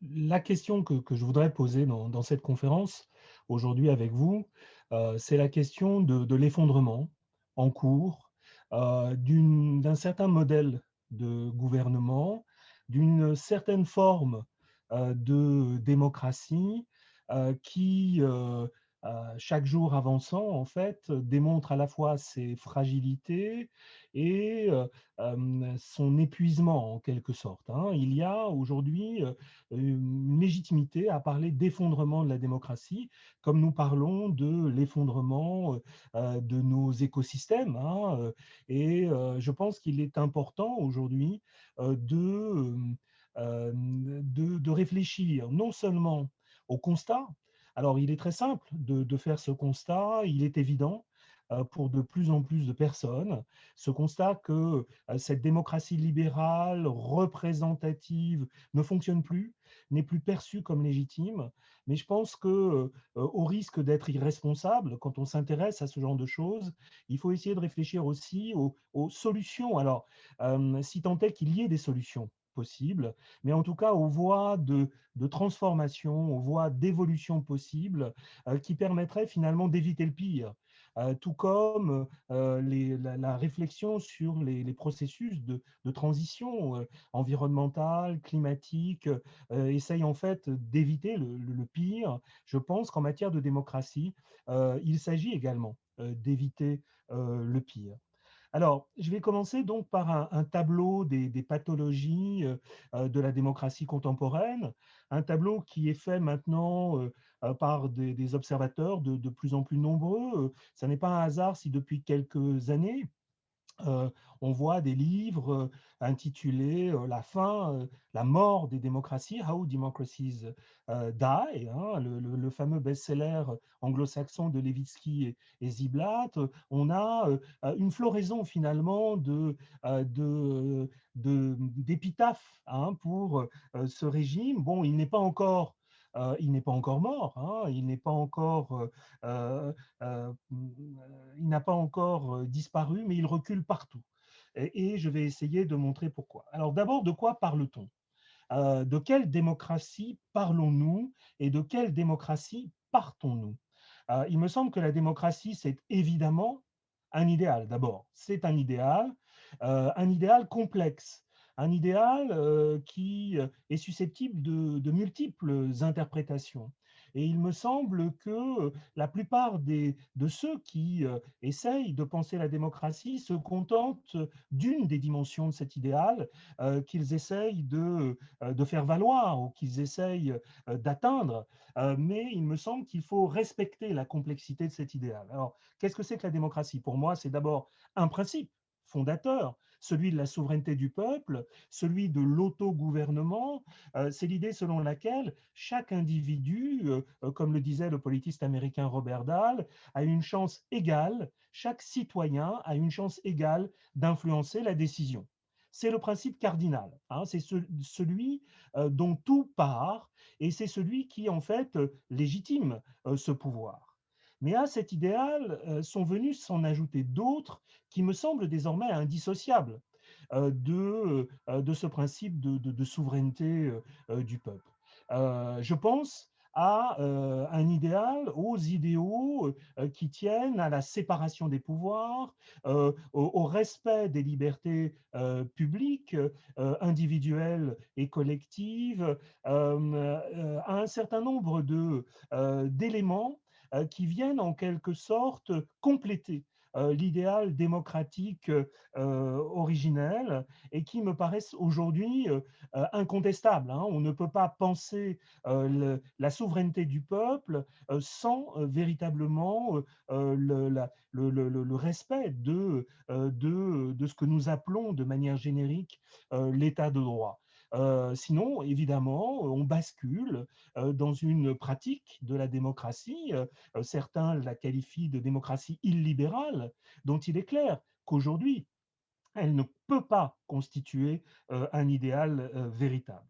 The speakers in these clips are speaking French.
La question que je voudrais poser dans cette conférence aujourd'hui avec vous, c'est la question de l'effondrement en cours d'un certain modèle de gouvernement, d'une certaine forme de démocratie qui, chaque jour avançant, en fait, démontre à la fois ses fragilités et son épuisement en quelque sorte, hein. Il y a aujourd'hui une légitimité à parler d'effondrement de la démocratie, comme nous parlons de l'effondrement de nos écosystèmes, hein. Je pense qu'il est important aujourd'hui de réfléchir non seulement au constat. Alors, il est très simple de faire ce constat, il est évident pour de plus en plus de personnes, ce constat que cette démocratie libérale, représentative, ne fonctionne plus, n'est plus perçue comme légitime. Mais je pense que, au risque d'être irresponsable, quand on s'intéresse à ce genre de choses, il faut essayer de réfléchir aussi aux solutions. Alors, si tant est qu'il y ait des solutions possibles, mais en tout cas aux voies de transformation, aux voies d'évolution possibles qui permettraient finalement d'éviter le pire. Tout comme la réflexion sur les processus de transition environnementale, climatique, essaye en fait d'éviter le pire. Je pense qu'en matière de démocratie, il s'agit également d'éviter le pire. Alors, je vais commencer donc par un tableau des pathologies de la démocratie contemporaine, un tableau qui est fait maintenant par des observateurs de plus en plus nombreux. Ça n'est pas un hasard si depuis quelques années, euh, on voit des livres intitulés la mort des démocraties, How Democracies Die, hein, le fameux best-seller anglo-saxon de Levitsky et Ziblatt. On a une floraison finalement d'épitaphes hein, pour ce régime. Bon, il n'est pas encore mort, hein, euh, euh, il n'a pas encore disparu, mais il recule partout. Et je vais essayer de montrer pourquoi. Alors d'abord, de quoi parle-t-on? De quelle démocratie parlons-nous et de quelle démocratie partons-nous? Il me semble que la démocratie, c'est évidemment un idéal. D'abord, c'est un idéal complexe, un idéal qui est susceptible de multiples interprétations. Et il me semble que la plupart de ceux qui essayent de penser la démocratie se contentent d'une des dimensions de cet idéal qu'ils essayent de faire valoir ou qu'ils essayent d'atteindre. Mais il me semble qu'il faut respecter la complexité de cet idéal. Alors, qu'est-ce que c'est que la démocratie? Pour moi, c'est d'abord un principe fondateur, celui de la souveraineté du peuple, celui de l'autogouvernement. C'est l'idée selon laquelle chaque individu, comme le disait le politiste américain Robert Dahl, a une chance égale, chaque citoyen a une chance égale d'influencer la décision. C'est le principe cardinal, hein, c'est celui dont tout part et c'est celui qui en fait légitime ce pouvoir. Mais à cet idéal sont venus s'en ajouter d'autres qui me semblent désormais indissociables de ce principe de souveraineté du peuple. Je pense à un idéal, aux idéaux qui tiennent à la séparation des pouvoirs, au respect des libertés publiques, individuelles et collectives, à un certain nombre d'éléments qui viennent en quelque sorte compléter l'idéal démocratique originel et qui me paraissent aujourd'hui incontestables, hein. On ne peut pas penser la souveraineté du peuple sans véritablement le respect de ce que nous appelons de manière générique l'état de droit. Sinon, évidemment, on bascule dans une pratique de la démocratie. Certains la qualifient de démocratie illibérale, dont il est clair qu'aujourd'hui, elle ne peut pas constituer un idéal véritable.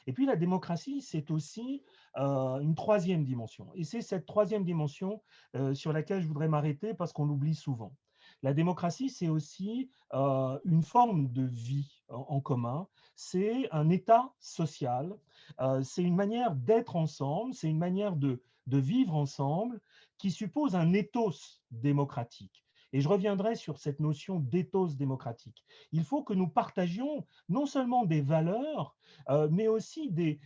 Et puis la démocratie, c'est aussi une troisième dimension. Et c'est cette troisième dimension sur laquelle je voudrais m'arrêter parce qu'on l'oublie souvent. La démocratie, c'est aussi une forme de vie en commun, c'est un état social, c'est une manière d'être ensemble, c'est une manière de vivre ensemble qui suppose un ethos démocratique. Et je reviendrai sur cette notion d'éthos démocratique. Il faut que nous partagions non seulement des valeurs, mais aussi des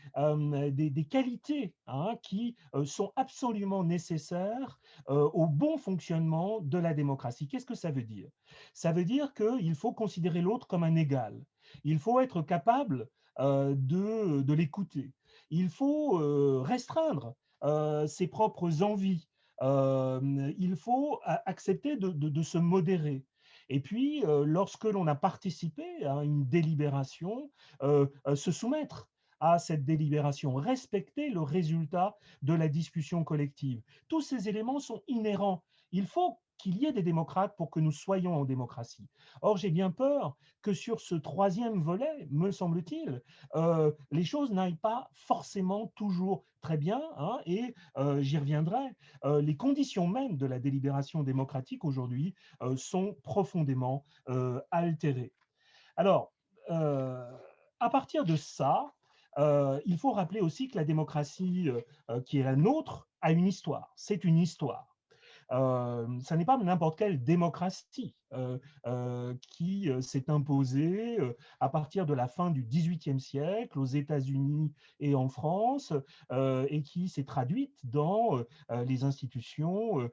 qualités hein, qui sont absolument nécessaires au bon fonctionnement de la démocratie. Qu'est-ce que ça veut dire? Ça veut dire qu'il faut considérer l'autre comme un égal. Il faut être capable de l'écouter. Il faut restreindre ses propres envies. Il faut accepter de se modérer. Et puis, lorsque l'on a participé à une délibération, se soumettre à cette délibération, respecter le résultat de la discussion collective. Tous ces éléments sont inhérents. Il faut qu'il y ait des démocrates pour que nous soyons en démocratie. Or, j'ai bien peur que sur ce troisième volet, me semble-t-il, les choses n'aillent pas forcément toujours très bien, hein, et j'y reviendrai. Les conditions même de la délibération démocratique aujourd'hui sont profondément altérées. Alors, à partir de ça, il faut rappeler aussi que la démocratie qui est la nôtre a une histoire. C'est une histoire. Ça n'est pas n'importe quelle démocratie qui s'est imposée à partir de la fin du XVIIIe siècle aux États-Unis et en France et qui s'est traduite dans les institutions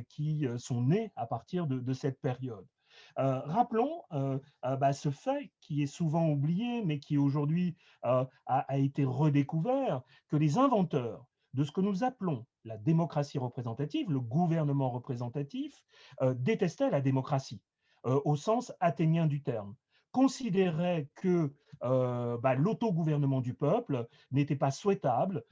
qui sont nées à partir de cette période. Rappelons ce fait qui est souvent oublié, mais qui aujourd'hui a été redécouvert, que les inventeurs de ce que nous appelons la démocratie représentative, le gouvernement représentatif, détestaient la démocratie au sens athénien du terme, considéraient que l'autogouvernement du peuple n'était pas souhaitable,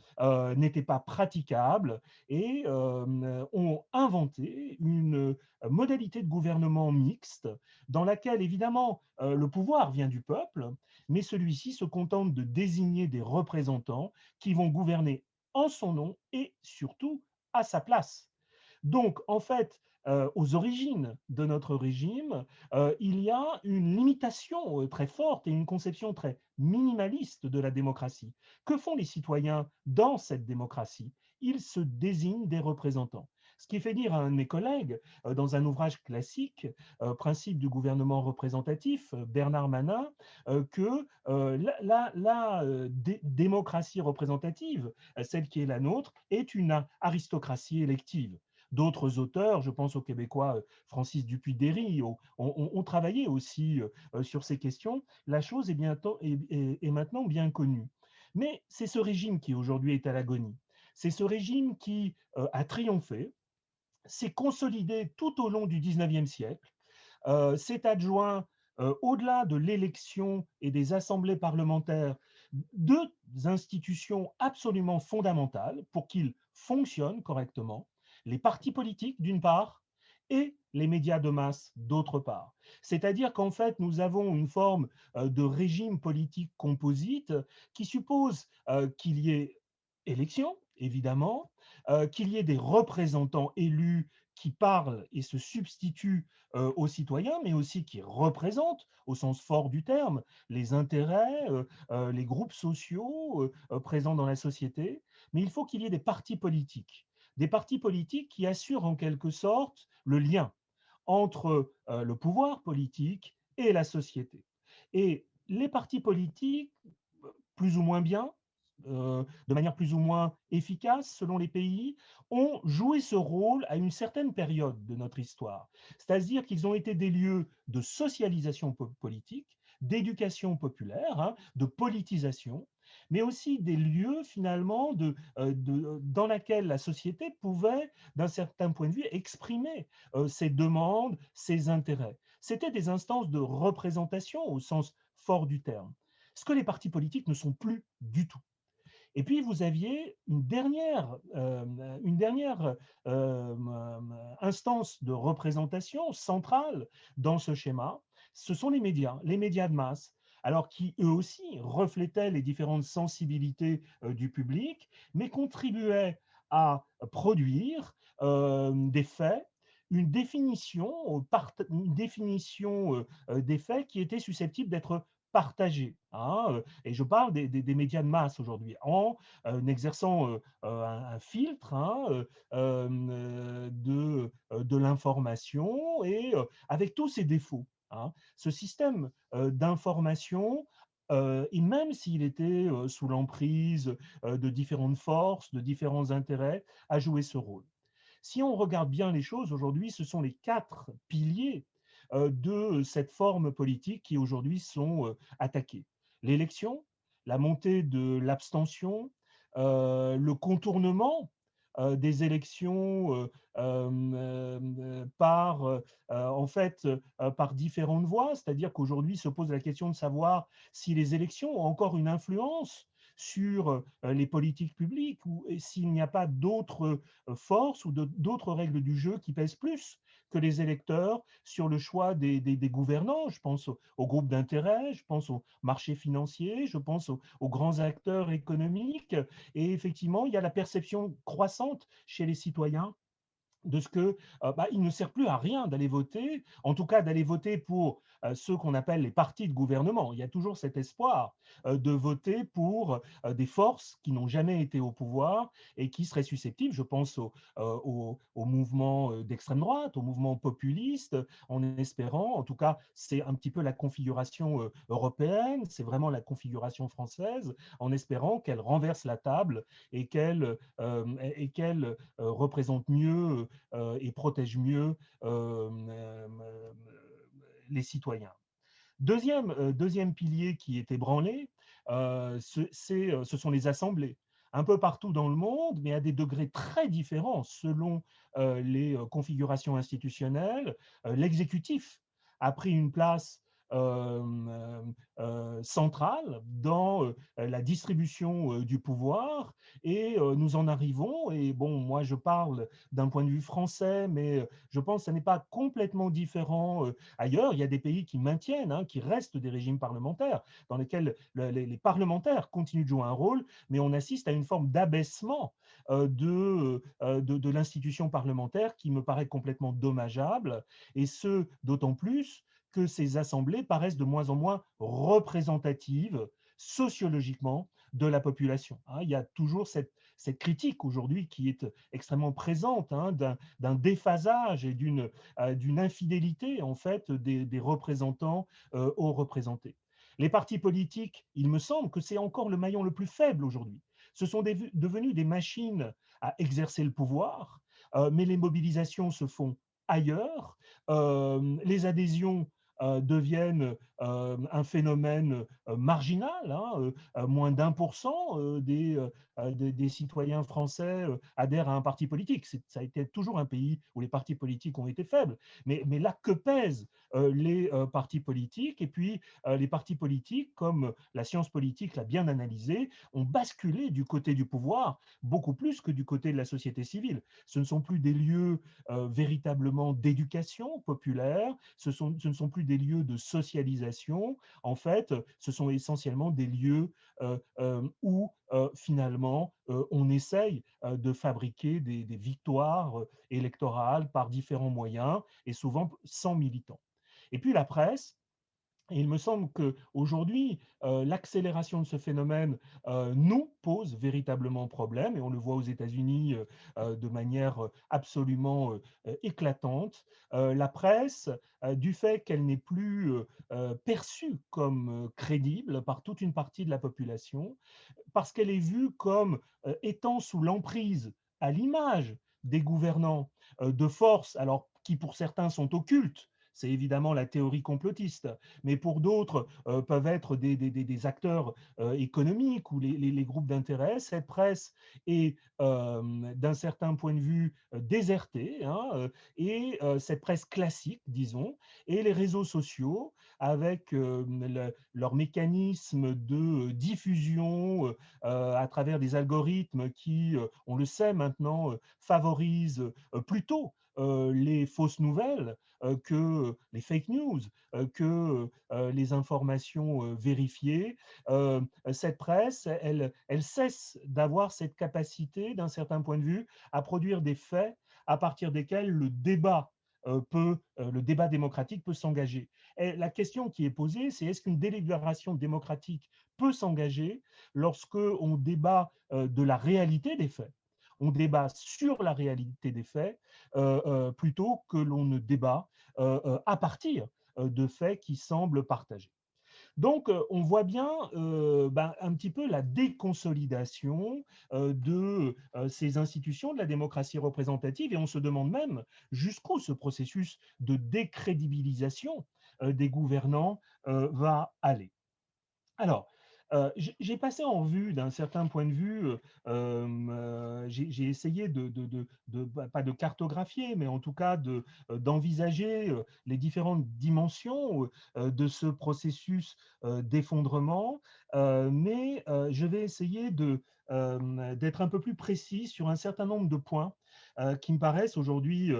n'était pas praticable, et ont inventé une modalité de gouvernement mixte dans laquelle, évidemment, le pouvoir vient du peuple, mais celui-ci se contente de désigner des représentants qui vont gouverner en son nom et surtout à sa place. Donc, en fait, aux origines de notre régime, il y a une limitation très forte et une conception très minimaliste de la démocratie. Que font les citoyens dans cette démocratie? Ils se désignent des représentants. Ce qui fait dire à un de mes collègues, dans un ouvrage classique, Principe du gouvernement représentatif, Bernard Manin, que démocratie représentative, celle qui est la nôtre, est une aristocratie élective. D'autres auteurs, je pense au Québécois Francis Dupuy-Déry, ont travaillé aussi sur ces questions. La chose est maintenant bien connue. Mais c'est ce régime qui aujourd'hui est à l'agonie. C'est ce régime qui a triomphé, s'est consolidé tout au long du XIXe siècle, s'est adjoint, au-delà de l'élection et des assemblées parlementaires, deux institutions absolument fondamentales pour qu'ils fonctionnent correctement, les partis politiques d'une part et les médias de masse d'autre part. C'est-à-dire qu'en fait, nous avons une forme de régime politique composite qui suppose qu'il y ait élection, évidemment, qu'il y ait des représentants élus qui parlent et se substituent aux citoyens, mais aussi qui représentent, au sens fort du terme, les intérêts, les groupes sociaux présents dans la société. Mais il faut qu'il y ait des partis politiques qui assurent en quelque sorte le lien entre le pouvoir politique et la société. Et les partis politiques, plus ou moins bien, de manière plus ou moins efficace selon les pays, ont joué ce rôle à une certaine période de notre histoire. C'est-à-dire qu'ils ont été des lieux de socialisation politique, d'éducation populaire, hein, de politisation, mais aussi des lieux finalement dans lesquels la société pouvait, d'un certain point de vue, exprimer ses demandes, ses intérêts. C'était des instances de représentation au sens fort du terme. Ce que les partis politiques ne sont plus du tout. Et puis, vous aviez une dernière instance de représentation centrale dans ce schéma, ce sont les médias de masse, alors qui eux aussi reflétaient les différentes sensibilités du public, mais contribuaient à produire des faits une définition des faits qui était susceptible d'être partagée, hein, et je parle des médias de masse aujourd'hui, en exerçant un filtre, hein, de l'information et avec tous ses défauts, hein. Ce système d'information, et même s'il était sous l'emprise de différentes forces, de différents intérêts, a joué ce rôle. Si on regarde bien les choses aujourd'hui, ce sont les quatre piliers de cette forme politique qui aujourd'hui sont attaqués. L'élection, la montée de l'abstention, le contournement des élections en fait, par différentes voies, c'est-à-dire qu'aujourd'hui se pose la question de savoir si les élections ont encore une influence sur les politiques publiques ou s'il n'y a pas d'autres forces ou d'autres règles du jeu qui pèsent plus que les électeurs sur le choix des gouvernants. Je pense aux groupes d'intérêt, je pense aux marchés financiers, je pense aux grands acteurs économiques. Et effectivement, il y a la perception croissante chez les citoyens de ce que il ne sert plus à rien d'aller voter, en tout cas d'aller voter pour ceux qu'on appelle les partis de gouvernement. Il y a toujours cet espoir de voter pour des forces qui n'ont jamais été au pouvoir et qui seraient susceptibles, je pense au mouvement d'extrême droite, au mouvement populiste, en espérant, en tout cas c'est un petit peu la configuration européenne, c'est vraiment la configuration française, en espérant qu'elle renverse la table et qu'elle représente mieux et protège mieux les citoyens. Deuxième pilier qui est ébranlé, ce sont les assemblées. Un peu partout dans le monde, mais à des degrés très différents selon les configurations institutionnelles. L'exécutif a pris une place centrale dans la distribution du pouvoir et nous en arrivons, et bon, moi je parle d'un point de vue français, mais je pense que ce n'est pas complètement différent ailleurs. Il y a des pays qui maintiennent, hein, qui restent des régimes parlementaires, dans lesquels les parlementaires continuent de jouer un rôle, mais on assiste à une forme d'abaissement de l'institution parlementaire qui me paraît complètement dommageable, et ce, d'autant plus que ces assemblées paraissent de moins en moins représentatives sociologiquement de la population. Hein. Il y a toujours cette critique aujourd'hui qui est extrêmement présente, hein, d'un déphasage et d'une infidélité en fait des représentants aux représentés. Les partis politiques, il me semble que c'est encore le maillon le plus faible aujourd'hui. Ce sont devenus des machines à exercer le pouvoir, mais les mobilisations se font ailleurs, les adhésions deviennent un phénomène marginal, hein, moins d'1% des citoyens français adhèrent à un parti politique. Ça a été toujours un pays où les partis politiques ont été faibles. Mais là, que pèsent les partis politiques? Et puis, les partis politiques, comme la science politique l'a bien analysé, ont basculé du côté du pouvoir beaucoup plus que du côté de la société civile. Ce ne sont plus des lieux véritablement d'éducation populaire, ce ne sont plus des lieux de socialisation. En fait, ce sont essentiellement des lieux où finalement on essaye de fabriquer des victoires électorales par différents moyens et souvent sans militants. Et puis la presse, et il me semble qu'aujourd'hui, l'accélération de ce phénomène nous pose véritablement problème, et on le voit aux États-Unis de manière absolument éclatante. La presse, du fait qu'elle n'est plus perçue comme crédible par toute une partie de la population, parce qu'elle est vue comme étant sous l'emprise, à l'image des gouvernants, de forces, alors qui pour certains sont occultes. C'est évidemment la théorie complotiste, mais pour d'autres peuvent être des acteurs économiques ou les groupes d'intérêt. Cette presse est d'un certain point de vue désertée, hein, et cette presse classique, disons, et les réseaux sociaux avec leur mécanisme de diffusion à travers des algorithmes qui, on le sait maintenant, favorisent plutôt les fausses nouvelles que les fake news, que les informations vérifiées. Cette presse, elle cesse d'avoir cette capacité, d'un certain point de vue, à produire des faits à partir desquels le débat le débat démocratique peut s'engager. Et la question qui est posée, c'est est-ce qu'une délibération démocratique peut s'engager lorsque on débat de la réalité des faits, on débat sur la réalité des faits, plutôt que l'on ne débat à partir de faits qui semblent partagés. Donc, on voit bien un petit peu la déconsolidation de ces institutions de la démocratie représentative, et on se demande même jusqu'où ce processus de décrédibilisation des gouvernants va aller. Alors, j'ai passé en vue d'un certain point de vue, j'ai essayé pas de cartographier, mais en tout cas d'envisager les différentes dimensions de ce processus d'effondrement, mais je vais essayer d'être un peu plus précis sur un certain nombre de points qui me paraissent aujourd'hui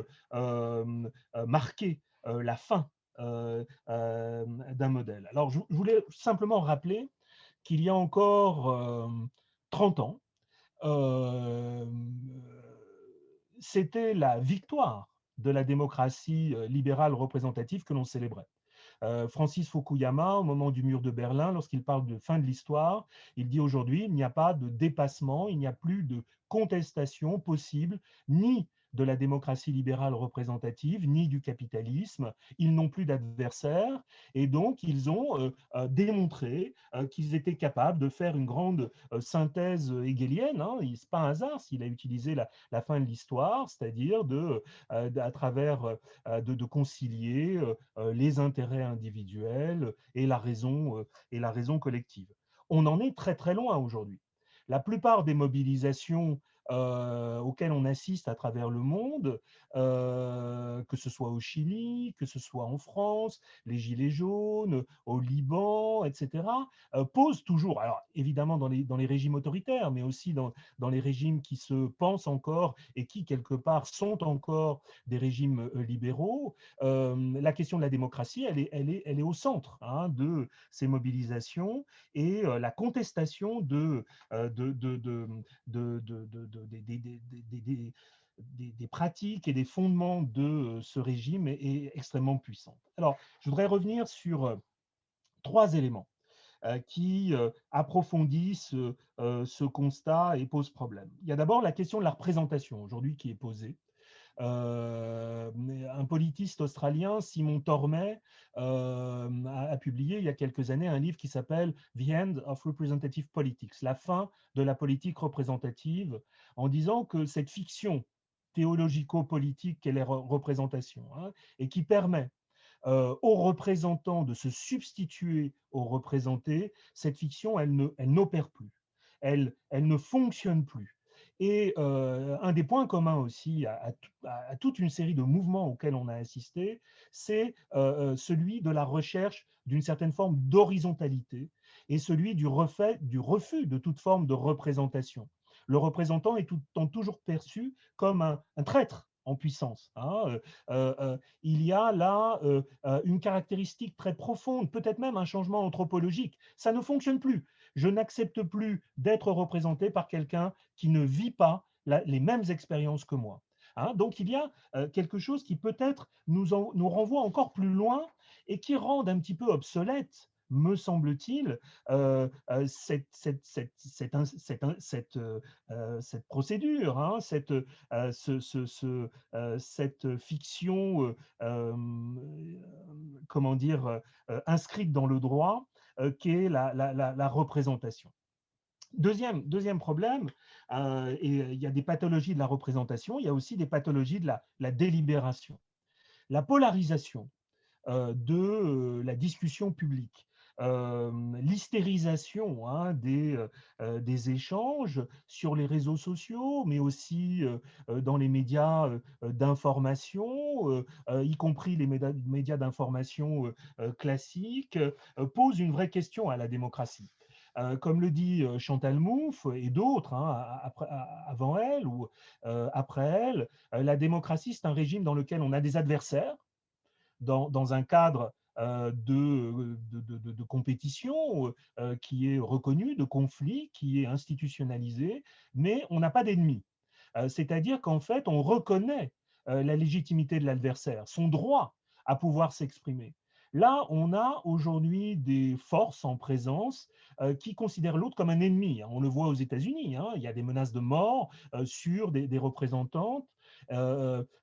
marquer la fin d'un modèle. Alors, je voulais simplement rappeler qu'il y a encore 30 ans, euh, c'était la victoire de la démocratie libérale représentative que l'on célébrait. Francis Fukuyama, au moment du mur de Berlin, lorsqu'il parle de fin de l'histoire, il dit aujourd'hui, il n'y a pas de dépassement, il n'y a plus de contestation possible, ni de la démocratie libérale représentative, ni du capitalisme. Ils n'ont plus d'adversaires et donc ils ont démontré qu'ils étaient capables de faire une grande synthèse hegelienne. Hein. Ce n'est pas un hasard s'il a utilisé la fin de l'histoire, c'est-à-dire à travers de concilier les intérêts individuels et la raison collective. On en est très très loin aujourd'hui. La plupart des mobilisations auxquelles on assiste à travers le monde, que ce soit au Chili, que ce soit en France, les Gilets jaunes, au Liban, etc., posent toujours, alors évidemment dans les régimes autoritaires, mais aussi dans les régimes qui se pensent encore et qui, quelque part, sont encore des régimes libéraux, la question de la démocratie, elle est au centre hein, de ces mobilisations et la contestation des pratiques et des fondements de ce régime est extrêmement puissante. Alors, je voudrais revenir sur trois éléments qui approfondissent ce constat et posent problème. Il y a d'abord la question de la représentation aujourd'hui qui est posée. Un politiste australien, Simon Tormey, a publié il y a quelques années un livre qui s'appelle The End of Representative Politics, la fin de la politique représentative, en disant que cette fiction théologico-politique qu'est la représentation, hein, et qui permet aux représentants de se substituer aux représentés, cette fiction, elle n'opère plus, elle ne fonctionne plus. Et un des points communs aussi à toute une série de mouvements auxquels on a assisté, c'est celui de la recherche d'une certaine forme d'horizontalité et celui du refus de toute forme de représentation. Le représentant est toujours perçu comme un traître en puissance. Hein. Il y a là une caractéristique très profonde, peut-être même un changement anthropologique. Ça ne fonctionne plus. Je n'accepte plus d'être représenté par quelqu'un qui ne vit pas les mêmes expériences que moi. Hein, donc il y a quelque chose qui peut-être nous renvoie encore plus loin et qui rend un petit peu obsolète, me semble-t-il, cette procédure, hein, cette fiction, comment dire, inscrite dans le droit, qui est la représentation. Deuxième problème, et il y a des pathologies de la représentation, il y a aussi des pathologies de la délibération. La polarisation de la discussion publique, l'hystérisation hein, des échanges sur les réseaux sociaux, mais aussi dans les médias d'information, y compris les médias d'information classiques, pose une vraie question à la démocratie. Comme le dit Chantal Mouffe et d'autres hein, avant elle ou après elle, la démocratie, c'est un régime dans lequel on a des adversaires, dans un cadre de compétition qui est reconnu, de conflit qui est institutionnalisé, mais on n'a pas d'ennemis. C'est-à-dire qu'en fait, on reconnaît la légitimité de l'adversaire, son droit à pouvoir s'exprimer. Là, on a aujourd'hui des forces en présence qui considèrent l'autre comme un ennemi. On le voit aux États-Unis, hein, il y a des menaces de mort sur des représentantes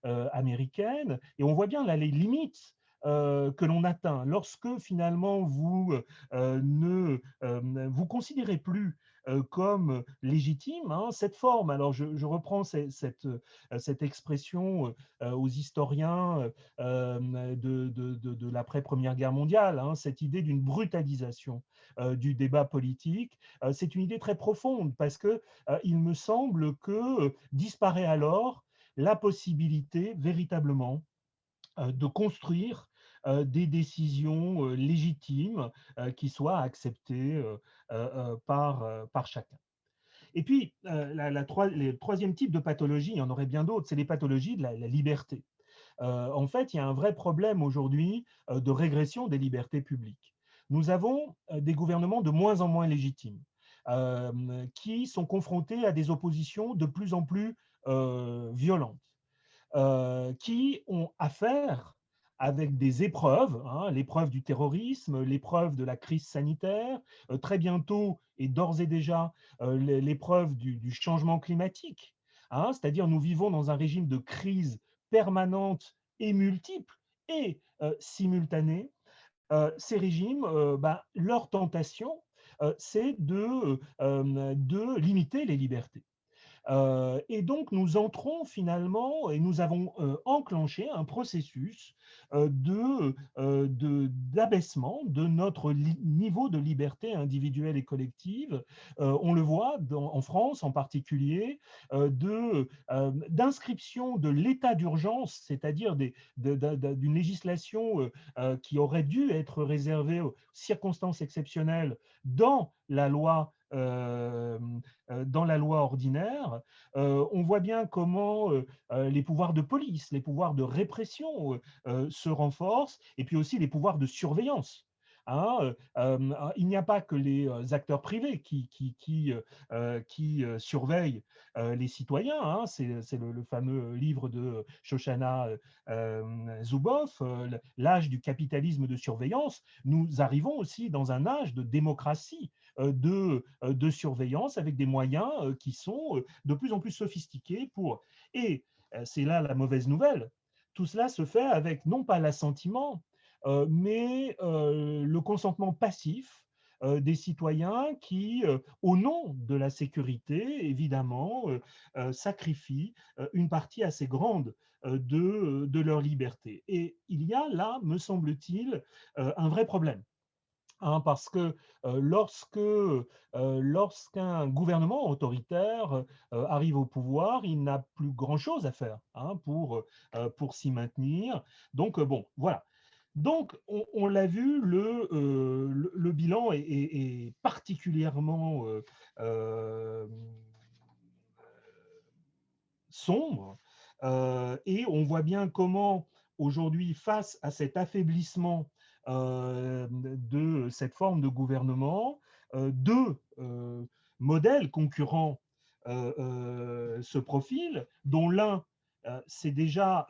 américaines, et on voit bien là les limites que l'on atteint lorsque finalement ne vous considérez plus comme légitime cette forme. Alors je reprends cette expression aux historiens de l'après-première guerre mondiale, hein, cette idée d'une brutalisation du débat politique. C'est une idée très profonde parce que il me semble que disparaît alors la possibilité véritablement de construire des décisions légitimes qui soient acceptées par chacun. Et puis, le troisième type de pathologie, il y en aurait bien d'autres, c'est les pathologies de la liberté. En fait, il y a un vrai problème aujourd'hui de régression des libertés publiques. Nous avons des gouvernements de moins en moins légitimes, qui sont confrontés à des oppositions de plus en plus violentes, qui ont affaire avec des épreuves, hein, l'épreuve du terrorisme, l'épreuve de la crise sanitaire, très bientôt et d'ores et déjà l'épreuve du changement climatique. Hein, c'est-à-dire nous vivons dans un régime de crise permanente et multiple et simultanée. Ces régimes, leur tentation, c'est de limiter les libertés. Et donc, nous entrons finalement, et nous avons enclenché un processus d'abaissement de notre niveau de liberté individuelle et collective. On le voit en France en particulier, d'inscription de l'état d'urgence, c'est-à-dire d'une législation qui aurait dû être réservée aux circonstances exceptionnelles dans la loi ordinaire. On voit bien comment les pouvoirs de police, les pouvoirs de répression se renforcent, et puis aussi les pouvoirs de surveillance. Hein, il n'y a pas que les acteurs privés qui surveillent les citoyens. Hein, c'est le fameux livre de Shoshana Zuboff, L'âge du capitalisme de surveillance. Nous arrivons aussi dans un âge de démocratie de surveillance avec des moyens qui sont de plus en plus sophistiqués Et c'est là la mauvaise nouvelle. Tout cela se fait avec non pas l'assentiment, mais le consentement passif des citoyens qui, au nom de la sécurité, évidemment, sacrifient une partie assez grande de leur liberté. Et il y a là, me semble-t-il, un vrai problème. Hein, parce que lorsqu'un gouvernement autoritaire arrive au pouvoir, il n'a plus grand-chose à faire hein, pour s'y maintenir. Donc, bon, voilà. Donc, on l'a vu, le bilan est particulièrement sombre. Et on voit bien comment, aujourd'hui, face à cet affaiblissement de cette forme de gouvernement, deux modèles concurrents se profilent, dont l'un s'est déjà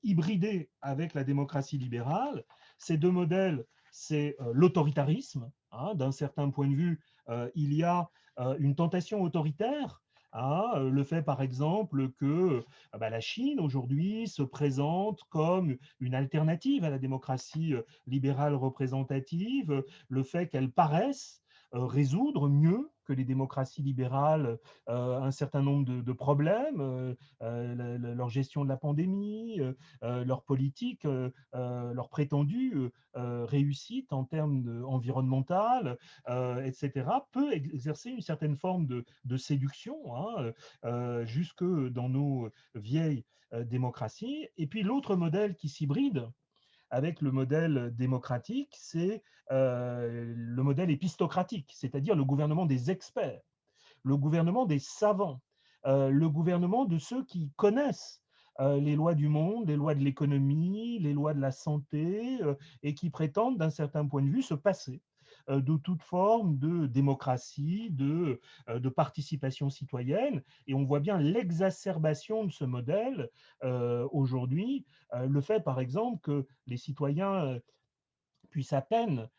hybridé avec la démocratie libérale. Ces deux modèles, c'est l'autoritarisme. Hein, d'un certain point de vue, il y a une tentation autoritaire. Hein, le fait, par exemple, que la Chine, aujourd'hui, se présente comme une alternative à la démocratie libérale représentative, le fait qu'elle paraisse résoudre mieux que les démocraties libérales un certain nombre de problèmes, leur gestion de la pandémie, leur politique, leur prétendue réussite en termes environnementales, etc., peut exercer une certaine forme de séduction hein, jusque dans nos vieilles démocraties. Et puis l'autre modèle qui s'hybride avec le modèle démocratique, c'est le modèle épistocratique, c'est-à-dire le gouvernement des experts, le gouvernement des savants, le gouvernement de ceux qui connaissent les lois du monde, les lois de l'économie, les lois de la santé, et qui prétendent d'un certain point de vue se passer de toute forme de démocratie, de participation citoyenne. Et on voit bien l'exacerbation de ce modèle aujourd'hui. Le fait, par exemple, que les citoyens puissent à peine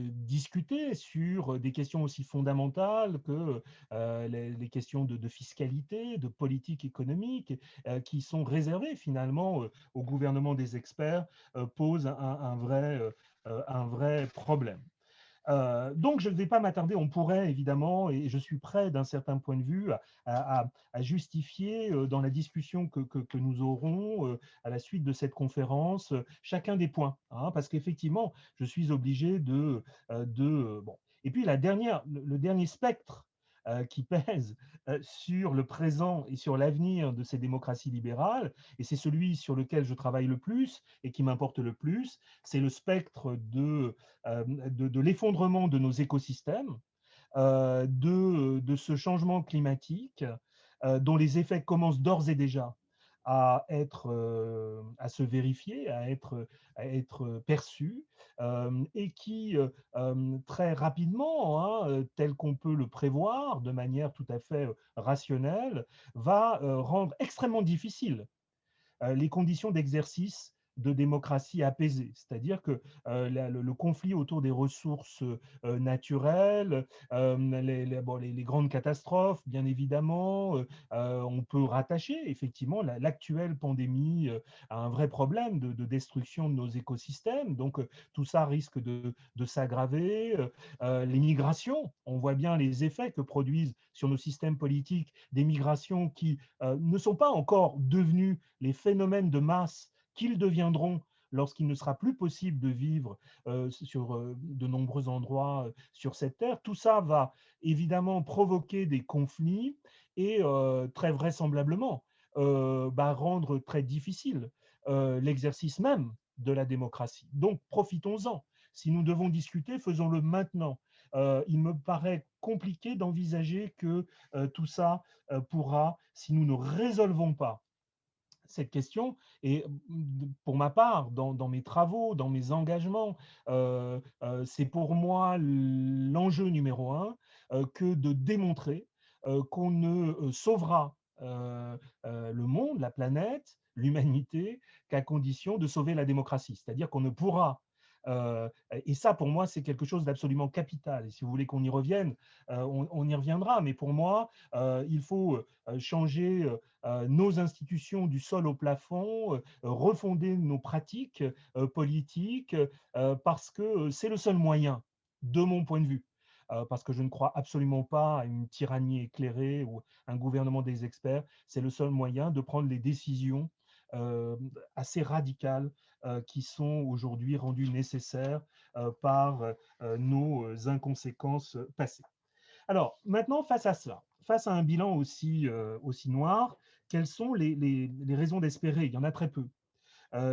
discuter sur des questions aussi fondamentales que les questions de fiscalité, de politique économique, qui sont réservées finalement au gouvernement des experts, pose un vrai problème. Donc, je ne vais pas m'attarder, on pourrait évidemment, et je suis prêt d'un certain point de vue à justifier dans la discussion que nous aurons à la suite de cette conférence chacun des points, hein, parce qu'effectivement, je suis obligé bon. Et puis, le dernier spectre qui pèse sur le présent et sur l'avenir de ces démocraties libérales, et c'est celui sur lequel je travaille le plus et qui m'importe le plus, c'est le spectre de l'effondrement de nos écosystèmes, de ce changement climatique dont les effets commencent d'ores et déjà à se vérifier, à être perçus, et qui très rapidement, hein, tel qu'on peut le prévoir de manière tout à fait rationnelle, va rendre extrêmement difficile les conditions d'exercice de démocratie apaisée, c'est-à-dire que le conflit autour des ressources naturelles, les grandes catastrophes, bien évidemment, on peut rattacher effectivement l'actuelle pandémie à un vrai problème destruction de nos écosystèmes, donc tout ça risque de s'aggraver. Les migrations, on voit bien les effets que produisent sur nos systèmes politiques des migrations qui ne sont pas encore devenues les phénomènes de masse qu'ils deviendront lorsqu'il ne sera plus possible de vivre sur de nombreux endroits sur cette terre. Tout ça va évidemment provoquer des conflits et très vraisemblablement rendre très difficile l'exercice même de la démocratie. Donc profitons-en. Si nous devons discuter, faisons-le maintenant. Il me paraît compliqué d'envisager que tout ça pourra, si nous ne résolvons pas cette question. Et pour ma part, dans mes travaux, dans mes engagements, c'est pour moi l'enjeu numéro un que de démontrer qu'on ne sauvera le monde, la planète, l'humanité, qu'à condition de sauver la démocratie. C'est-à-dire qu'on ne pourra et ça, pour moi, c'est quelque chose d'absolument capital. Et si vous voulez qu'on y revienne, on y reviendra. Mais pour moi, il faut changer nos institutions du sol au plafond, refonder nos pratiques politiques, parce que c'est le seul moyen, de mon point de vue, parce que je ne crois absolument pas à une tyrannie éclairée ou un gouvernement des experts, c'est le seul moyen de prendre les décisions euh, assez radicales qui sont aujourd'hui rendues nécessaires par nos inconséquences passées. Alors, maintenant, face à cela, face à un bilan aussi noir, quelles sont les raisons d'espérer? Il y en a très peu.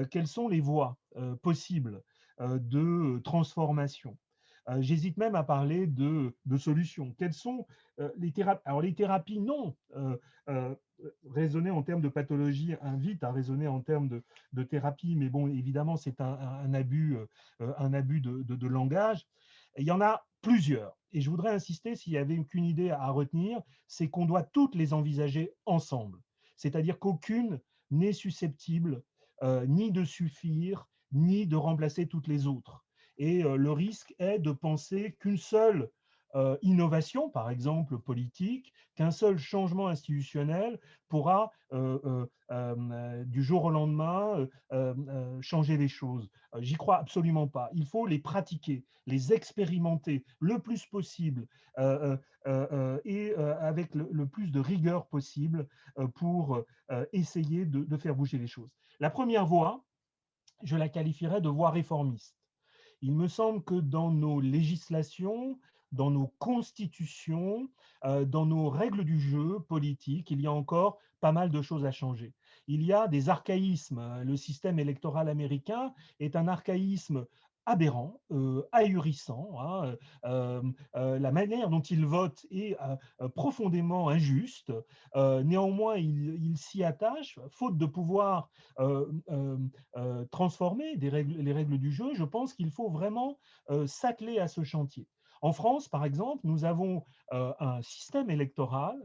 Quelles sont les voies possibles de transformation? J'hésite même à parler de solutions. Quelles sont les thérapies? Alors, les thérapies, non. Euh, Raisonner en termes de pathologie invite à raisonner en termes de thérapie, mais bon, évidemment, c'est un abus de langage. Et il y en a plusieurs. Et je voudrais insister, s'il y avait qu'une idée à retenir, c'est qu'on doit toutes les envisager ensemble. C'est-à-dire qu'aucune n'est susceptible ni de suffire, ni de remplacer toutes les autres. Et le risque est de penser qu'une seule innovation, par exemple politique, qu'un seul changement institutionnel pourra, du jour au lendemain, changer les choses. J'y crois absolument pas. Il faut les pratiquer, les expérimenter le plus possible et avec le plus de rigueur possible pour essayer de faire bouger les choses. La première voie, je la qualifierais de voie réformiste. Il me semble que dans nos législations, dans nos constitutions, dans nos règles du jeu politique, il y a encore pas mal de choses à changer. Il y a des archaïsmes. Le système électoral américain est un archaïsme aberrant, ahurissant. Hein, la manière dont il vote est profondément injuste. Néanmoins, il s'y attache, faute de pouvoir transformer les règles du jeu. Je pense qu'il faut vraiment s'atteler à ce chantier. En France, par exemple, nous avons un système électoral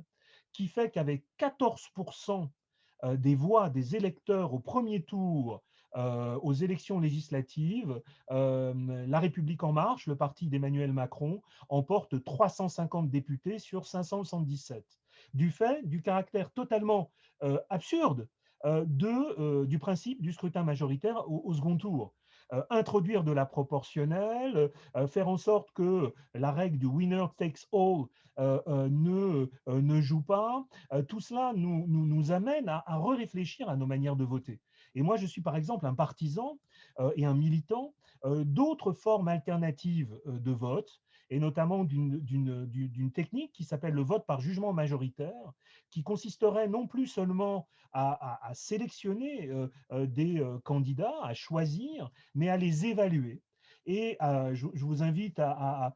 qui fait qu'avec 14% des voix des électeurs au premier tour aux élections législatives, La République en marche, le parti d'Emmanuel Macron, emporte 350 députés sur 577, du fait du caractère totalement absurde du principe du scrutin majoritaire au second tour. Introduire de la proportionnelle, faire en sorte que la règle du winner takes all ne joue pas, tout cela nous amène à réfléchir à nos manières de voter. Et moi, je suis par exemple un partisan et un militant d'autres formes alternatives de vote, et notamment d'une technique qui s'appelle le vote par jugement majoritaire, qui consisterait non plus seulement à sélectionner des candidats, à choisir, mais à les évaluer. Et je vous invite à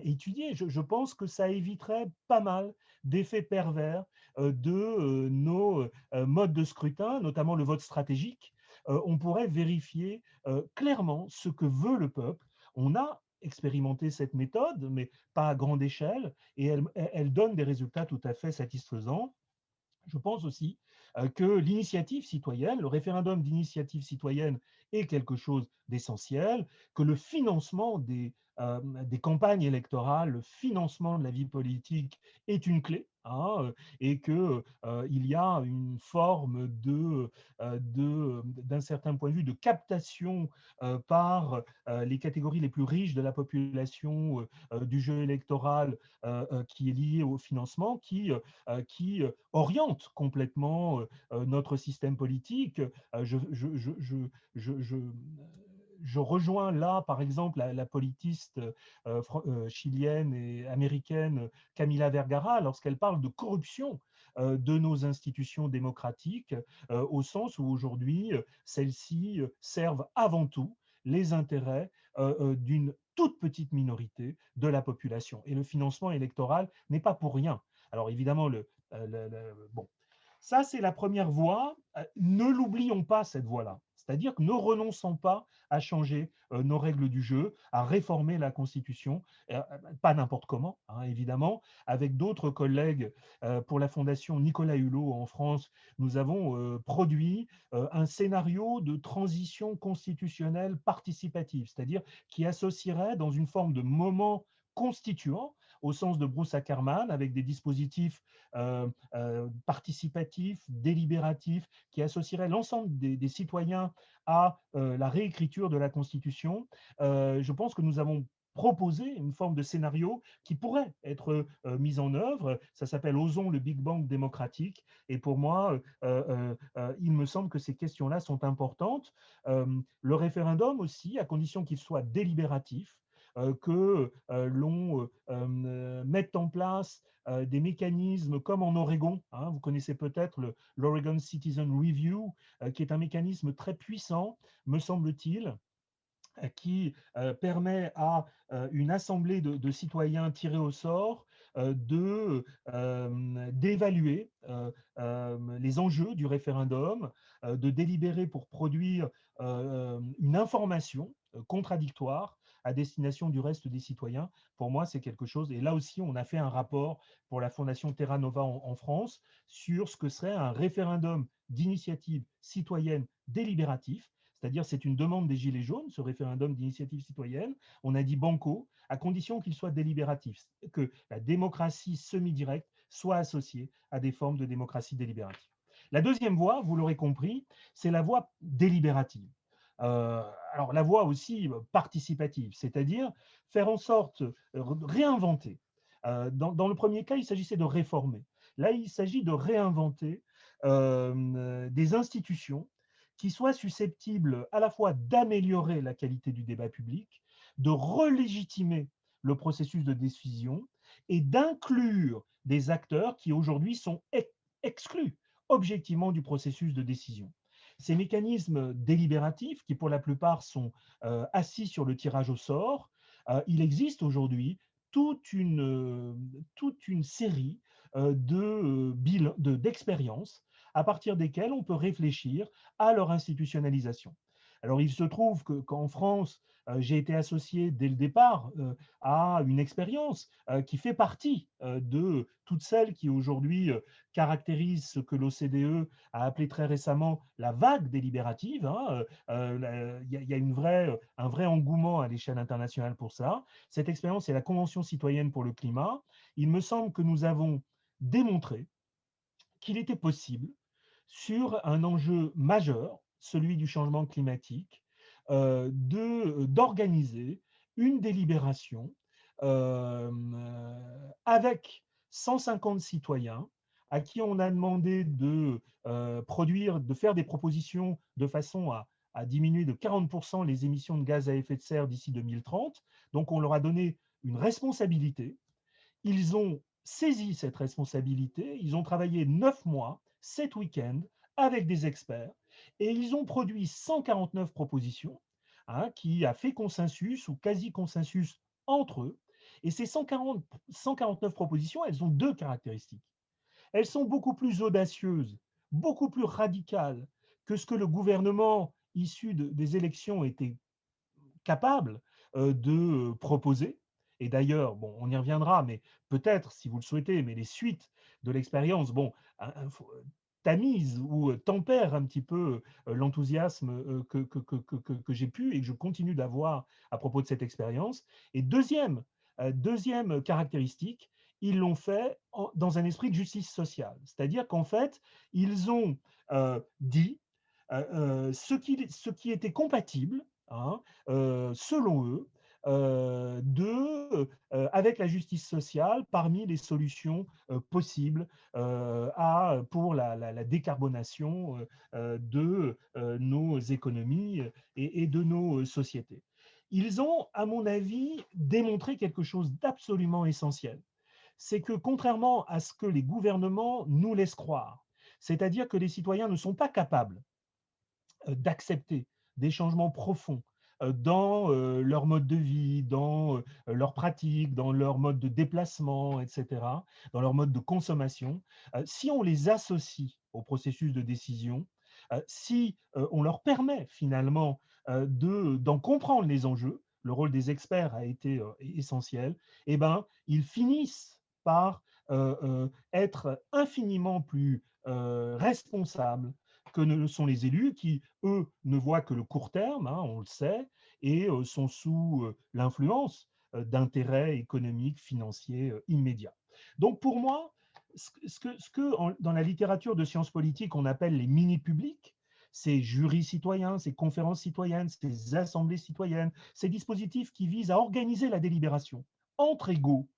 étudier. Je pense que ça éviterait pas mal d'effets pervers de nos modes de scrutin, notamment le vote stratégique. On pourrait vérifier clairement ce que veut le peuple. On a expérimenté cette méthode, mais pas à grande échelle, et elle donne des résultats tout à fait satisfaisants. Je pense aussi que l'initiative citoyenne, le référendum d'initiative citoyenne est quelque chose d'essentiel, que le financement des campagnes électorales, le financement de la vie politique est une clé, hein, et qu'il y a une forme d'un certain point de vue, de captation par les catégories les plus riches de la population du jeu électoral qui est lié au financement, qui oriente complètement notre système politique. Je rejoins là, par exemple, la politiste chilienne et américaine Camila Vergara lorsqu'elle parle de corruption de nos institutions démocratiques, au sens où aujourd'hui, celles-ci servent avant tout les intérêts d'une toute petite minorité de la population. Et le financement électoral n'est pas pour rien. Alors évidemment, bon, ça c'est la première voie. Ne l'oublions pas, cette voie-là. C'est-à-dire que ne renonçons pas à changer nos règles du jeu, à réformer la Constitution, pas n'importe comment, hein, évidemment. Avec d'autres collègues pour la Fondation Nicolas Hulot en France, nous avons produit un scénario de transition constitutionnelle participative, c'est-à-dire qui associerait dans une forme de moment constituant, au sens de Bruce Ackerman, avec des dispositifs participatifs, délibératifs, qui associeraient l'ensemble des citoyens à la réécriture de la Constitution. Je pense que nous avons proposé une forme de scénario qui pourrait être mise en œuvre. Ça s'appelle Osons le Big Bang démocratique. Et pour moi, il me semble que ces questions-là sont importantes. Le référendum aussi, à condition qu'il soit délibératif, que l'on mette en place des mécanismes comme en Oregon. Hein, vous connaissez peut-être l'Oregon Citizen Review, qui est un mécanisme très puissant, me semble-t-il, qui permet à une assemblée de citoyens tirés au sort d'évaluer les enjeux du référendum, de délibérer pour produire une information contradictoire à destination du reste des citoyens. Pour moi, c'est quelque chose, et là aussi, on a fait un rapport pour la Fondation Terra Nova en France sur ce que serait un référendum d'initiative citoyenne délibératif, c'est-à-dire c'est une demande des Gilets jaunes, ce référendum d'initiative citoyenne. On a dit banco, à condition qu'il soit délibératif, que la démocratie semi-directe soit associée à des formes de démocratie délibérative. La deuxième voie, vous l'aurez compris, c'est la voie délibérative. Alors la voie aussi participative, c'est-à-dire faire en sorte de réinventer. Dans le premier cas, il s'agissait de réformer. Là, il s'agit de réinventer des institutions qui soient susceptibles à la fois d'améliorer la qualité du débat public, de relégitimer le processus de décision et d'inclure des acteurs qui aujourd'hui sont exclus objectivement du processus de décision. Ces mécanismes délibératifs, qui pour la plupart sont assis sur le tirage au sort, il existe aujourd'hui toute une série d'expériences à partir desquelles on peut réfléchir à leur institutionnalisation. Alors il se trouve qu'en France, j'ai été associé dès le départ à une expérience qui fait partie de toutes celles qui aujourd'hui caractérisent ce que l'OCDE a appelé très récemment la vague délibérative. Hein. Il y a un vrai engouement à l'échelle internationale pour ça. Cette expérience est la Convention citoyenne pour le climat. Il me semble que nous avons démontré qu'il était possible, sur un enjeu majeur, celui du changement climatique, d'organiser une délibération avec 150 citoyens à qui on a demandé de faire des propositions de façon à diminuer de 40% les émissions de gaz à effet de serre d'ici 2030. Donc on leur a donné une responsabilité. Ils ont saisi cette responsabilité, ils ont travaillé 9 mois, 7 week-ends, avec des experts, et ils ont produit 149 propositions, hein, qui a fait consensus ou quasi-consensus entre eux. Et ces 149 propositions, elles ont deux caractéristiques. Elles sont beaucoup plus audacieuses, beaucoup plus radicales que ce que le gouvernement issu des élections était capable de proposer. Et d'ailleurs, bon, on y reviendra, mais peut-être, si vous le souhaitez, mais les suites de l'expérience, bon, tamise ou tempère un petit peu l'enthousiasme que j'ai pu et que je continue d'avoir à propos de cette expérience. Et deuxième caractéristique, ils l'ont fait dans un esprit de justice sociale. C'est-à-dire qu'en fait, ils ont dit ce qui était compatible, hein, selon eux, avec la justice sociale parmi les solutions possibles pour la décarbonation de nos économies et de nos sociétés. Ils ont, à mon avis, démontré quelque chose d'absolument essentiel. C'est que contrairement à ce que les gouvernements nous laissent croire, c'est-à-dire que les citoyens ne sont pas capables d'accepter des changements profonds dans leur mode de vie, dans leurs pratiques, dans leur mode de déplacement, etc., dans leur mode de consommation, si on les associe au processus de décision, si on leur permet finalement d'en comprendre les enjeux, le rôle des experts a été essentiel, eh ben, ils finissent par être infiniment plus responsables que ne le sont les élus qui, eux, ne voient que le court terme, hein, on le sait, et sont sous l'influence d'intérêts économiques, financiers immédiats. Donc pour moi, dans la littérature de sciences politiques, on appelle les mini-publics, ces jurys citoyens, ces conférences citoyennes, ces assemblées citoyennes, ces dispositifs qui visent à organiser la délibération entre égaux,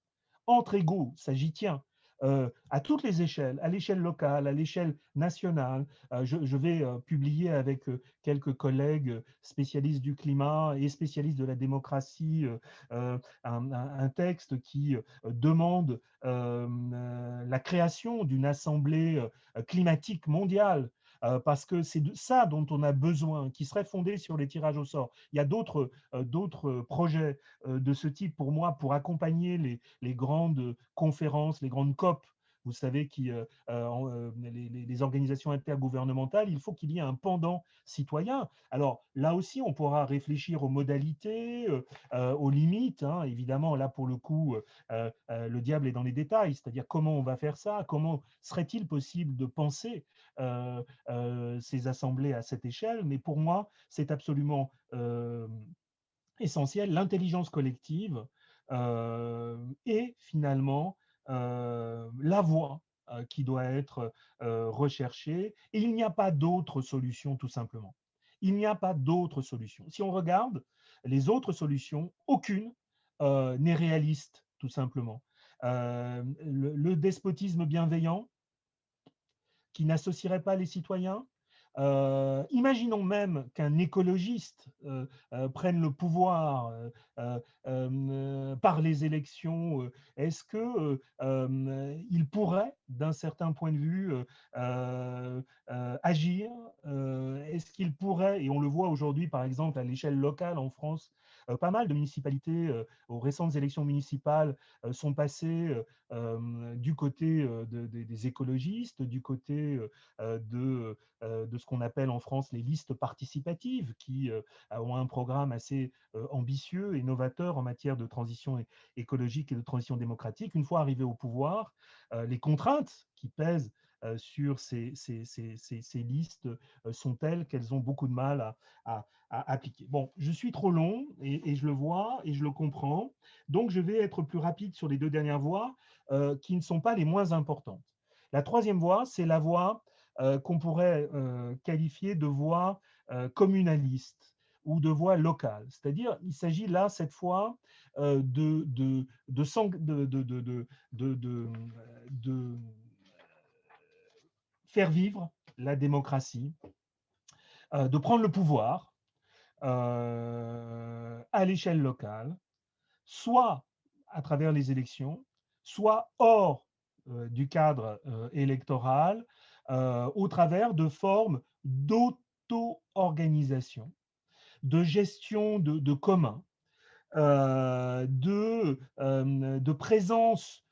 ça j'y tiens, à toutes les échelles, à l'échelle locale, à l'échelle nationale. Je vais publier avec quelques collègues spécialistes du climat et spécialistes de la démocratie un texte qui demande la création d'une assemblée climatique mondiale. Parce que c'est de ça dont on a besoin, qui serait fondé sur les tirages au sort. Il y a d'autres projets de ce type pour moi, pour accompagner les grandes conférences, les grandes COP, vous savez, les organisations intergouvernementales, il faut qu'il y ait un pendant citoyen. Alors là aussi, on pourra réfléchir aux modalités, aux limites. Hein. Évidemment, là pour le coup, le diable est dans les détails, c'est-à-dire comment on va faire ça, comment serait-il possible de penser ces assemblées à cette échelle. Mais pour moi, c'est absolument essentiel, l'intelligence collective est finalement la voie qui doit être recherchée. Et il n'y a pas d'autre solution, tout simplement. Il n'y a pas d'autre solution. Si on regarde les autres solutions, aucune n'est réaliste, tout simplement. Le despotisme bienveillant qui n'associerait pas les citoyens, Imaginons même qu'un écologiste prenne le pouvoir par les élections. Est-ce qu'il pourrait, d'un certain point de vue, agir? Est-ce qu'il pourrait, et on le voit aujourd'hui par exemple à l'échelle locale en France, pas mal de municipalités aux récentes élections municipales sont passées du côté des écologistes, du côté de ce qu'on appelle en France les listes participatives, qui ont un programme assez ambitieux et novateur en matière de transition écologique et de transition démocratique. Une fois arrivés au pouvoir, les contraintes qui pèsent sur ces listes sont telles qu'elles ont beaucoup de mal à appliquer. Bon, je suis trop long et je le vois et je le comprends. Donc, je vais être plus rapide sur les deux dernières voies qui ne sont pas les moins importantes. La troisième voie, c'est la voie qu'on pourrait qualifier de voie communaliste ou de voie locale. C'est-à-dire, il s'agit là, cette fois, de faire vivre la démocratie, de prendre le pouvoir à l'échelle locale, soit à travers les élections, soit hors du cadre électoral, au travers de formes d'auto-organisation, de gestion de communs, de présence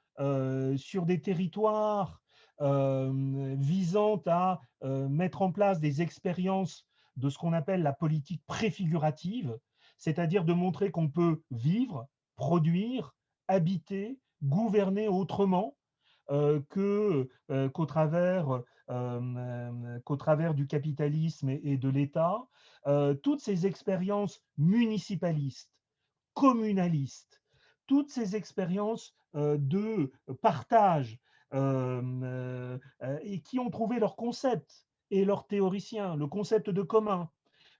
sur des territoires visant à mettre en place des expériences de ce qu'on appelle la politique préfigurative, c'est-à-dire de montrer qu'on peut vivre, produire, habiter, gouverner autrement qu'au travers du capitalisme et de l'État. Toutes ces expériences municipalistes, communalistes, toutes ces expériences de partage et qui ont trouvé leur concept et leurs théoriciens, le concept de commun,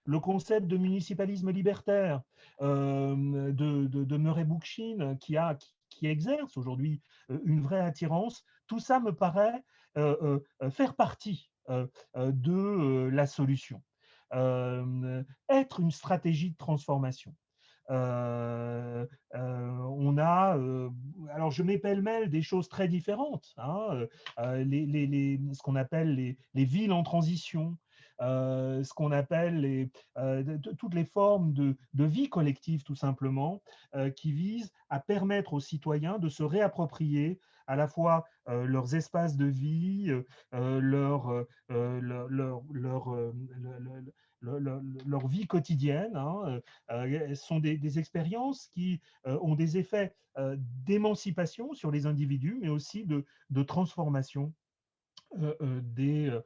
le concept de municipalisme libertaire de Murray Bookchin qui exerce aujourd'hui une vraie attirance, tout ça me paraît faire partie de la solution, être une stratégie de transformation. Euh, on a, alors je mets pêle-mêle des choses très différentes, hein, ce qu'on appelle les villes en transition, ce qu'on appelle toutes les formes de vie collective tout simplement, qui visent à permettre aux citoyens de se réapproprier à la fois leurs espaces de vie, leur vie quotidienne, hein, sont des expériences qui ont des effets d'émancipation sur les individus, mais aussi de transformation de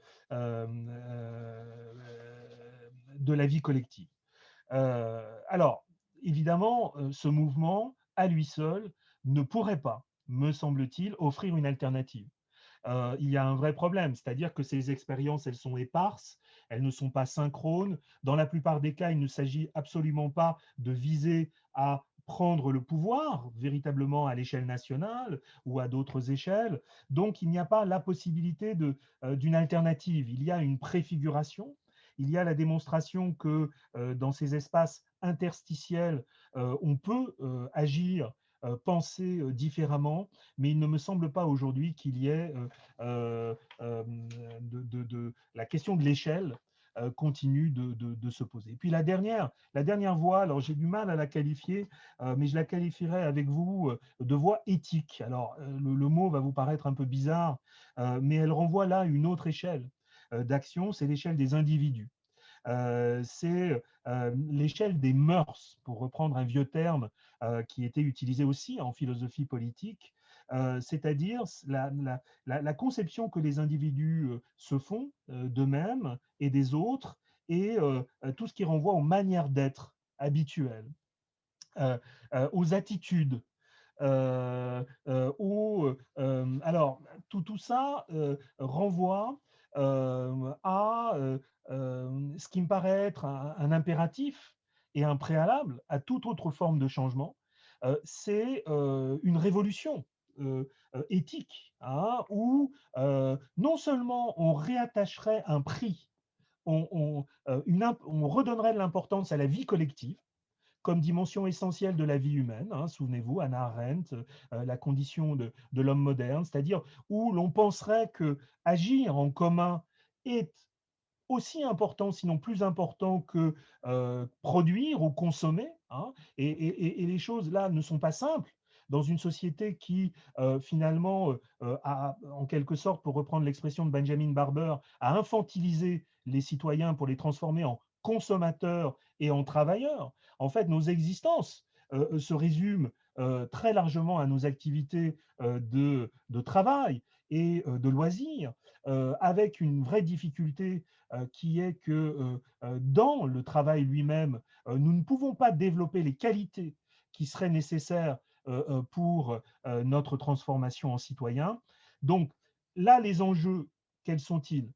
la vie collective. Alors, évidemment, ce mouvement, à lui seul, ne pourrait pas, me semble-t-il, offrir une alternative. Il y a un vrai problème, c'est-à-dire que ces expériences, elles sont éparses, elles ne sont pas synchrones. Dans la plupart des cas, il ne s'agit absolument pas de viser à prendre le pouvoir véritablement à l'échelle nationale ou à d'autres échelles. Donc, il n'y a pas la possibilité d'une alternative. Il y a une préfiguration, il y a la démonstration que dans ces espaces interstitiels, on peut agir, penser différemment, mais il ne me semble pas aujourd'hui qu'il y ait la question de l'échelle continue de se poser. Et puis la dernière voie, alors j'ai du mal à la qualifier, mais je la qualifierais avec vous de voie éthique. Alors le mot va vous paraître un peu bizarre, mais elle renvoie là à une autre échelle d'action, c'est l'échelle des individus. C'est l'échelle des mœurs, pour reprendre un vieux terme qui était utilisé aussi en philosophie politique, c'est-à-dire la conception que les individus se font d'eux-mêmes et des autres, et tout ce qui renvoie aux manières d'être habituelles, aux attitudes, alors, tout ça renvoie à ce qui me paraît être un impératif et un préalable à toute autre forme de changement, c'est une révolution éthique, hein, où non seulement on réattacherait un prix on redonnerait de l'importance à la vie collective comme dimension essentielle de la vie humaine. Hein, souvenez-vous, Hannah Arendt, la condition de l'homme moderne, c'est-à-dire où l'on penserait que agir en commun est aussi important, sinon plus important que produire ou consommer. Hein, et les choses là ne sont pas simples dans une société qui finalement a, en quelque sorte, pour reprendre l'expression de Benjamin Barber, a infantilisé les citoyens pour les transformer en consommateurs et en travailleurs. En fait, nos existences se résument très largement à nos activités de travail et de loisirs, avec une vraie difficulté qui est que dans le travail lui-même, nous ne pouvons pas développer les qualités qui seraient nécessaires pour notre transformation en citoyen. Donc là, les enjeux, quels sont-ils?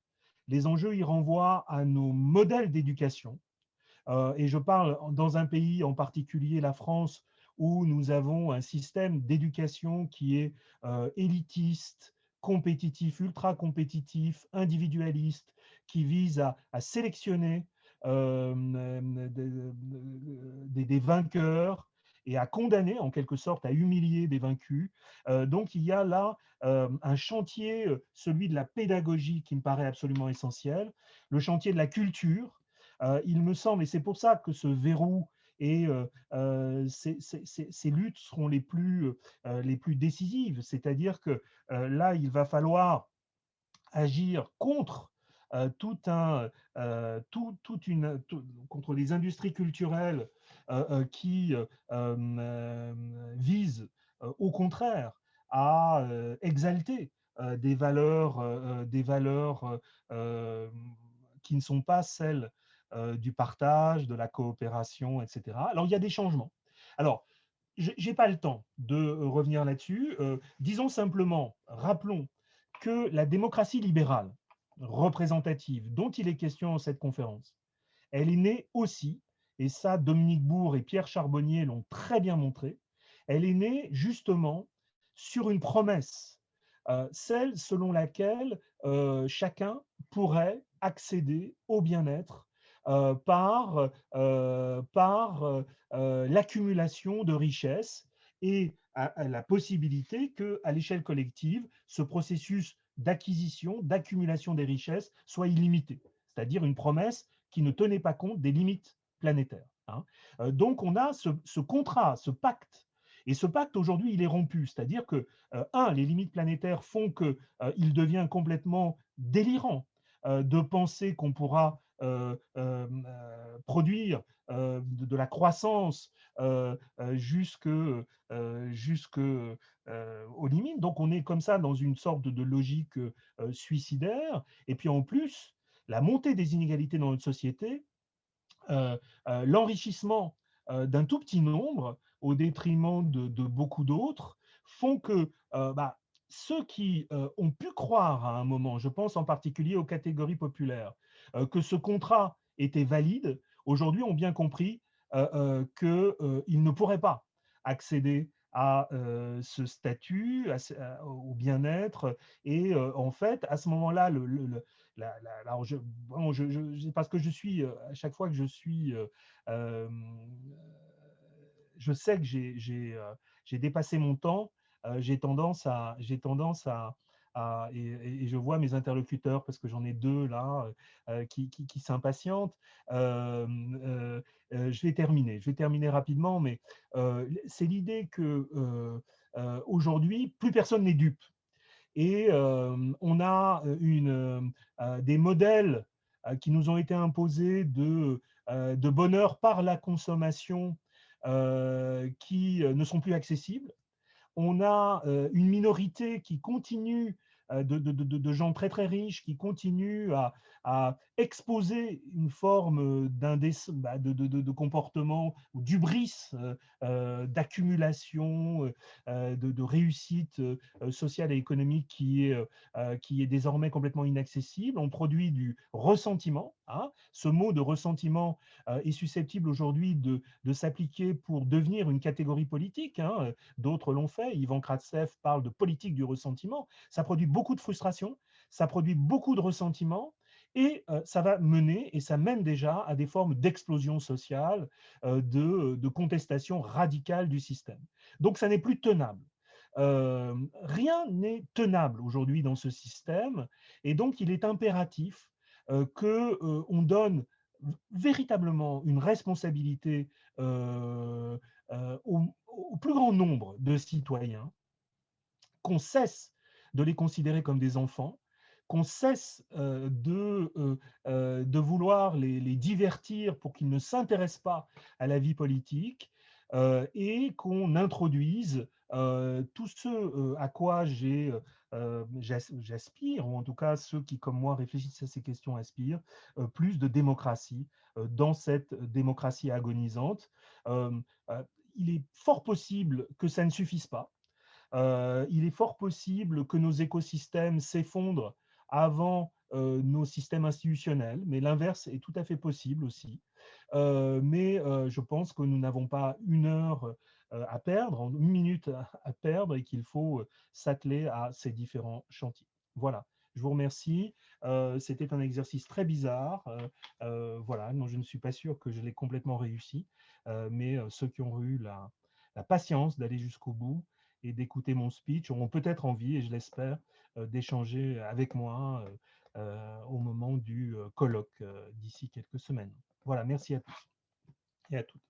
Les enjeux, ils renvoient à nos modèles d'éducation. Et je parle dans un pays en particulier, la France, où nous avons un système d'éducation qui est élitiste, compétitif, ultra compétitif, individualiste, qui vise à sélectionner des vainqueurs et à condamner en quelque sorte, à humilier des vaincus. Donc il y a là un chantier, celui de la pédagogie qui me paraît absolument essentiel, le chantier de la culture. Il me semble, et c'est pour ça que ce verrou et ces luttes seront les plus décisives, c'est-à-dire que là, il va falloir agir contre contre les industries culturelles qui visent au contraire à exalter des valeurs qui ne sont pas celles du partage, de la coopération, etc. Alors il y a des changements. Alors je n'ai pas le temps de revenir là-dessus. Disons simplement, rappelons que la démocratie libérale représentative dont il est question dans cette conférence, elle est née aussi, et ça Dominique Bourg et Pierre Charbonnier l'ont très bien montré, elle est née justement sur une promesse, celle selon laquelle chacun pourrait accéder au bien-être par l'accumulation de richesses et à la possibilité qu'à l'échelle collective, ce processus d'acquisition, d'accumulation des richesses soit illimité, c'est-à-dire une promesse qui ne tenait pas compte des limites planétaires. Hein. Donc on a ce contrat, ce pacte. Et ce pacte, aujourd'hui, il est rompu. C'est-à-dire que, les limites planétaires font qu'il devient complètement délirant de penser qu'on pourra produire de la croissance jusque aux limites. Donc on est comme ça dans une sorte de logique suicidaire. Et puis en plus, la montée des inégalités dans notre société, l'enrichissement d'un tout petit nombre au détriment de beaucoup d'autres font que ceux qui ont pu croire à un moment, je pense en particulier aux catégories populaires, que ce contrat était valide, aujourd'hui ont bien compris qu'ils ne pourraient pas accéder à ce statut, au bien-être. Et en fait, à ce moment-là, alors parce que je suis, à chaque fois que je suis, euh, je sais que j'ai dépassé mon temps, j'ai tendance et je vois mes interlocuteurs, parce que j'en ai deux là, qui s'impatientent. Je vais terminer rapidement, mais c'est l'idée que aujourd'hui, plus personne n'est dupe. Et on a des modèles qui nous ont été imposés de bonheur par la consommation qui ne sont plus accessibles. On a une minorité qui continue de gens très très riches qui continuent à exposer une forme de comportement ou d'hubris, d'accumulation, de réussite sociale et économique qui est désormais complètement inaccessible. On produit du ressentiment. Hein. Ce mot de ressentiment est susceptible aujourd'hui de s'appliquer pour devenir une catégorie politique. Hein. D'autres l'ont fait. Ivan Kratzev parle de politique du ressentiment. Ça produit beaucoup de frustration, ça produit beaucoup de ressentiment. Et ça va mener, et ça mène déjà à des formes d'explosion sociale, de contestation radicale du système. Donc ça n'est plus tenable. Rien n'est tenable aujourd'hui dans ce système, et donc il est impératif qu'on donne véritablement une responsabilité au plus grand nombre de citoyens, qu'on cesse de les considérer comme des enfants, qu'on cesse de vouloir les divertir pour qu'ils ne s'intéressent pas à la vie politique, et qu'on introduise tout ce à quoi j'aspire, ou en tout cas ceux qui, comme moi, réfléchissent à ces questions aspirent, plus de démocratie dans cette démocratie agonisante. Euh, euh, il est fort possible que ça ne suffise pas. Il est fort possible que nos écosystèmes s'effondrent avant nos systèmes institutionnels, mais l'inverse est tout à fait possible aussi. Mais je pense que nous n'avons pas une heure à perdre, une minute à perdre, et qu'il faut s'atteler à ces différents chantiers. Voilà. Je vous remercie. C'était un exercice très bizarre. Voilà, non, je ne suis pas sûr que je l'ai complètement réussi, mais ceux qui ont eu la patience d'aller jusqu'au bout et d'écouter mon speech auront peut-être envie, et je l'espère, d'échanger avec moi au moment du colloque d'ici quelques semaines. Voilà, merci à tous et à toutes.